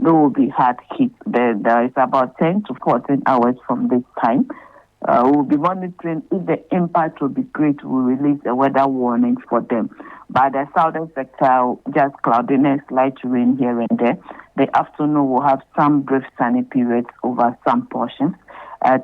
they will be hard hit. There is about 10 to 14 hours from this time. We'll be monitoring. If the impact will be great, we'll release a weather warning for them. But the southern sector, just cloudiness, light rain here and there. The afternoon will have some brief sunny periods over some portions.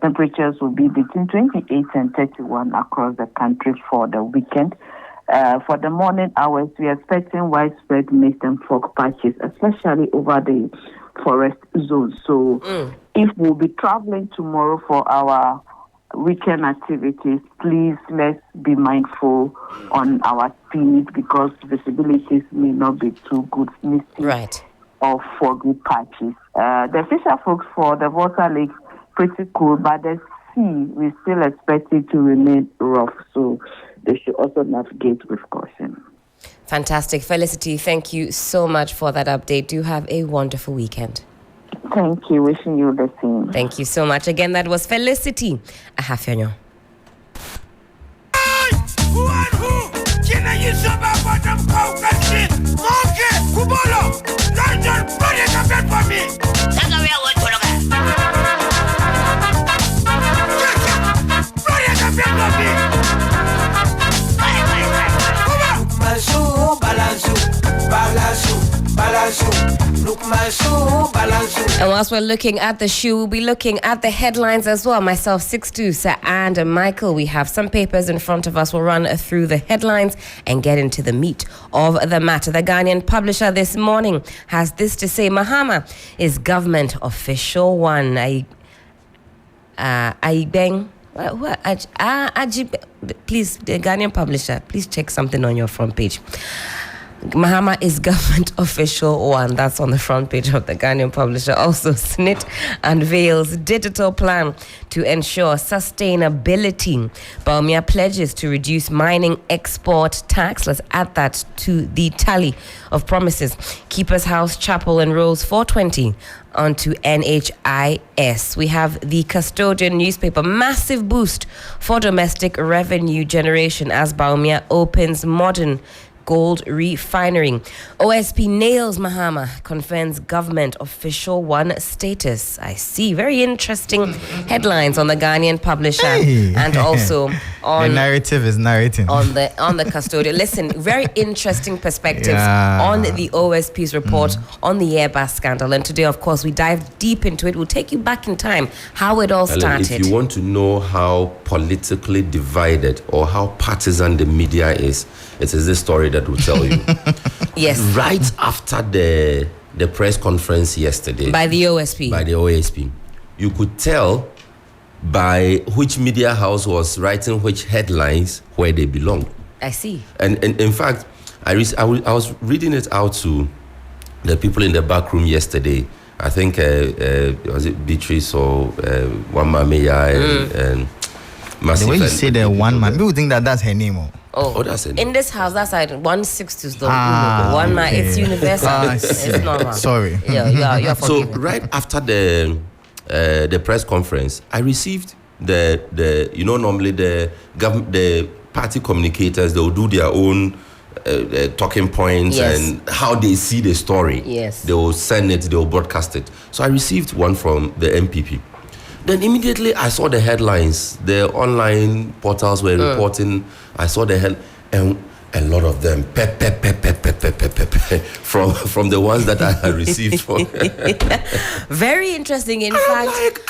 Temperatures will be between 28 and 31 across the country for the weekend. For the morning hours, we are expecting widespread mist and fog patches, especially over the forest zones. So if we'll be traveling tomorrow for our weekend activities, please let's be mindful on our speed because visibilities may not be too good, misty or foggy patches. The fisher folks for the water lake pretty cool, but the sea we still expect it to remain rough, so they should also navigate with caution. Fantastic. Felicity, thank you so much for that update. Do have a wonderful weekend. Thank you. Wishing you the same. Thank you so much. Again, that was Felicity Appiah-Ampofo. And whilst we're looking at the shoe, we'll be looking at the headlines as well. Myself, Sixtus, and Michael, we have some papers in front of us. We'll run through the headlines and get into the meat of the matter. The Ghanaian Publisher this morning has this to say: Mahama is government official one. Please, the Ghanaian Publisher, please check something on your front page. Mahama is government official one. That's on the front page of the Ghanaian Publisher. Also, SNIT unveils digital plan to ensure sustainability. Bawumia pledges to reduce mining export tax. Let's add that to the tally of promises. Keeper's House Chapel enrolls 420 onto NHIS. We have the Custodian newspaper. Massive boost for domestic revenue generation as Bawumia opens modern gold refinery. OSP nails Mahama, confirms government official one status. I see. Very interesting headlines on the Ghanaian Publisher and also on the narrative is narrating on the Custodian. Listen, very interesting perspectives on the OSP's report on the Airbus scandal. And today, of course, we dive deep into it. We'll take you back in time, how it all started. If you want to know how politically divided or how partisan the media is, it is this story that will tell you. Yes. Right after the press conference yesterday. By the OSP. You could tell by which media house was writing which headlines where they belong. I see. And in fact, I was reading it out to the people in the back room yesterday. I think, was it Beatrice or Wama Meya and Massive. The way you say the one man, people think that's her name. Oh, that's it. In this house, that's like 1/6 the one man. It's universal. It's normal. Sorry. Yeah, you're forgiven. So right after the press conference, I received the normally the party communicators, they will do their own talking points and how they see the story. Yes. They will send it, they will broadcast it. So I received one from the MPP. Then immediately I saw the headlines. The online portals were reporting. I saw the and a lot of them from the ones that I had received. Very interesting, in fact.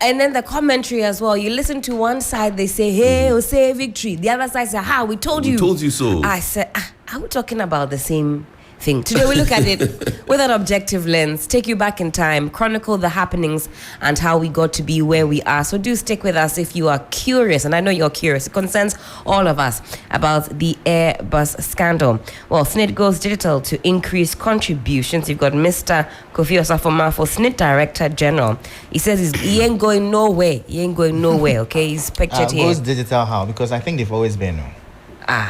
And then the commentary as well. You listen to one side, they say, "Hey, we'll say victory." The other side say, "Ha, we told you." We told you so. I said, are we talking about the same thing? Today we look at it with an objective lens, take you back in time, chronicle the happenings and how we got to be where we are. So do stick with us if you are curious, and I know you're curious. It concerns all of us about the Airbus scandal. Well, SNIT goes digital to increase contributions. You've got Mr. Kofi Osafo-Maafo, SNIT Director General. He says he ain't going nowhere. He ain't going nowhere, okay? He's pictured here. Goes digital how? Because I think they've always been.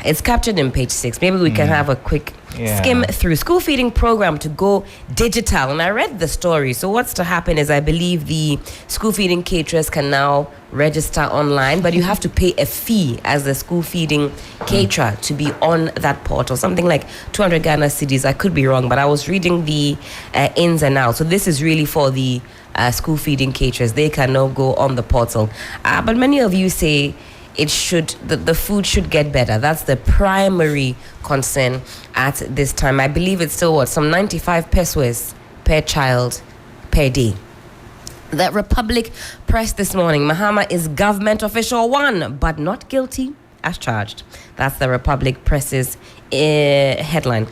It's captured in page 6. Maybe we can have a quick skim through school feeding program to go digital. And I read the story. So what's to happen is I believe the school feeding caterers can now register online, but you have to pay a fee as a school feeding caterer to be on that portal, something like 200 Ghana cedis. I could be wrong, but I was reading the ins and outs. So this is really for the school feeding caterers. They can now go on the portal. But many of you say the food should get better. That's the primary concern at this time. I believe it's still some 95 pesos per child per day. The Republic Press this morning, Mahama is government official 1, but not guilty as charged. That's the Republic Press's headline.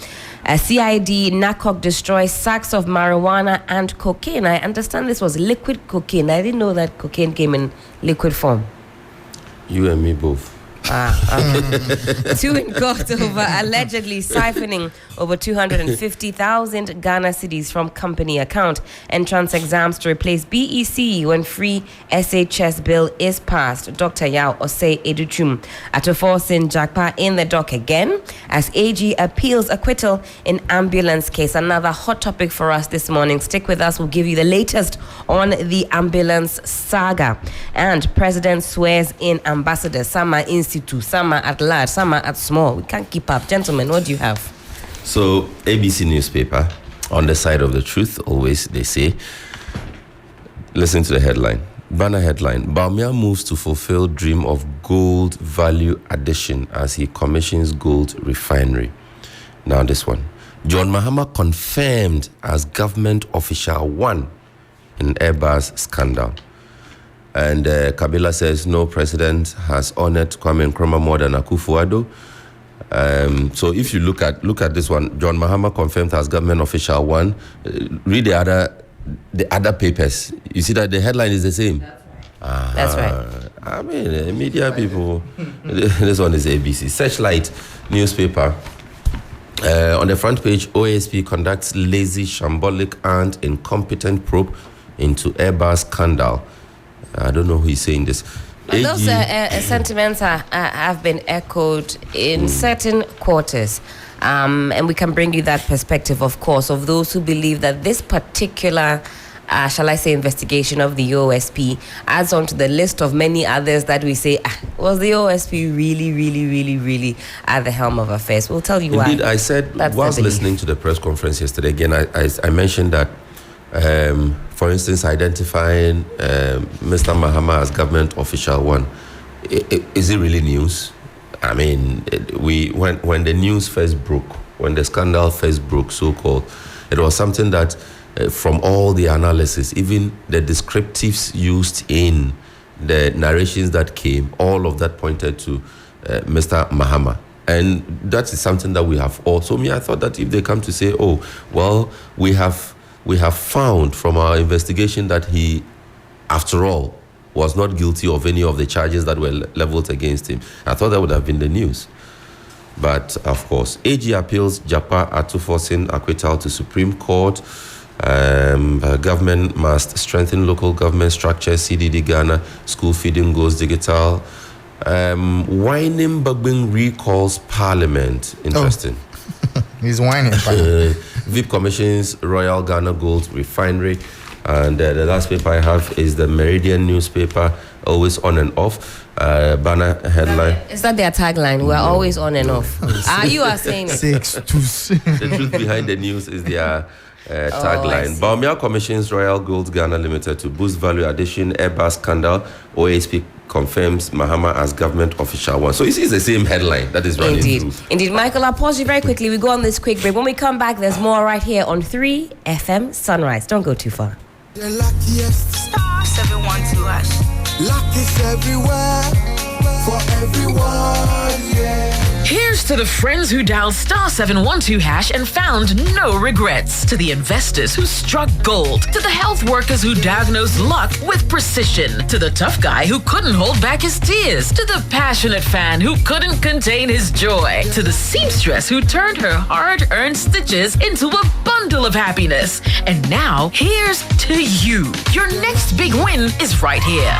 CID NACOC destroys sacks of marijuana and cocaine. I understand this was liquid cocaine. I didn't know that cocaine came in liquid form. You and me both. Two in court over allegedly siphoning over 250,000 Ghana cedis from company account. Entrance exams to replace BEC when free SHS bill is passed. Dr. Yao Osei Educhum Atoforsin Jakpa in the dock again as AG appeals acquittal in ambulance case. Another hot topic for us this morning. Stick with us. We'll give you the latest on the ambulance saga. And President swears in Ambassador Sama Institute. Some are at large, some are at small. We can't keep up. Gentlemen, what do you have? So, ABC newspaper, on the side of the truth, always they say, listen to the headline. Banner headline, Bawumia moves to fulfill dream of gold value addition as he commissions gold refinery. Now this one. John Mahama confirmed as government official 1 in Airbus scandal. And Kabila says no president has honored Kwame Nkrumah more than Akufo-Addo. So if you look at this one, John Mahama confirmed as government official 1. Read the other papers. You see that the headline is the same. That's right. I mean, media people. This one is ABC. Searchlight newspaper. On the front page, OASP conducts lazy, shambolic, and incompetent probe into Airbus scandal. I don't know who is saying this. Those sentiments have been echoed in certain quarters. And we can bring you that perspective, of course, of those who believe that this particular, shall I say, investigation of the OSP adds on to the list of many others that we say, was the OSP really at the helm of affairs? We'll tell you why. Indeed, I said, whilst listening to the press conference yesterday, again, I mentioned that for instance, identifying Mr. Mahama as government official 1, is it really news? I mean, when the news first broke, when the scandal first broke, so-called, it was something that from all the analysis, even the descriptives used in the narrations that came, all of that pointed to Mr. Mahama. And that is something that we have also. I thought that if they come to say, oh, well, we have found from our investigation that he, after all, was not guilty of any of the charges that were leveled against him. I thought that would have been the news. But, of course, AG appeals Japa Atuforsin acquittal to Supreme Court. Government must strengthen local government structures. CDD Ghana, school feeding goes digital. Whining Bagbing recalls Parliament. Interesting. He's whining. VIP commissions Royal Ghana Gold Refinery. And the last paper I have is the Meridian newspaper, always on and off. Banner headline. Is that their tagline? We're always on and off. You are saying it. The truth behind the news is their tagline. Bawumia commissions Royal Gold Ghana Limited to boost value addition. Airbus scandal. OASP confirms Mahama as government official 1. So you see, it's the same headline that is running through. Indeed. Michael, I'll pause you very quickly. We go on this quick break. When we come back, there's more right here on 3 FM Sunrise. Don't go too far. The luckiest star 712 hash. Luck is everywhere for everyone, yeah. Here's to the friends who dialed star 712 hash and found no regrets. To the investors who struck gold. To the health workers who diagnosed luck with precision. To the tough guy who couldn't hold back his tears. To the passionate fan who couldn't contain his joy. To the seamstress who turned her hard-earned stitches into a bundle of happiness. And now, here's to you. Your next big win is right here.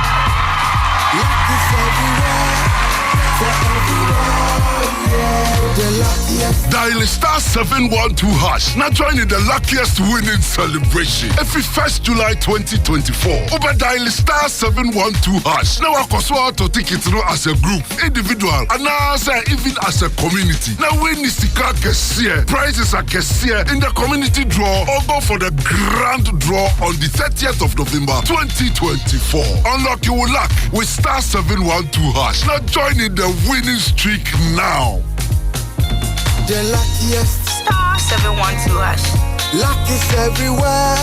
Luck is everywhere for everyone, yeah. yeah. The luckiest. Dial star 712 hash. Now join in the luckiest winning celebration. Every 1st July 2024. Over dial star 712 hash. Now I can to take it through as a group, individual, and now even as a community. Now win is the car prizes are in the community draw or go for the grand draw on the 30th of November 2024. Unlock your luck with star 712 hash. Now join in the winning streak now. The luckiest. Star 712 hash. Luck is everywhere.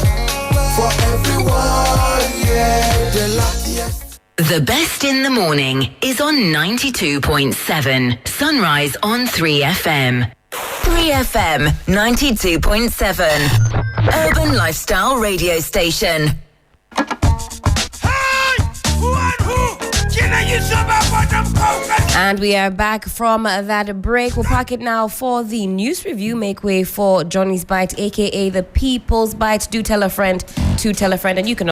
For everyone, yeah. The luckiest. The best in the morning is on 92.7. Sunrise on 3FM. 3FM 92.7. Urban Lifestyle Radio Station. And we are back from that break. We'll park it now for the news review. Make way for Johnny's Bite, aka the People's Bite. Do tell a friend to tell a friend, and you can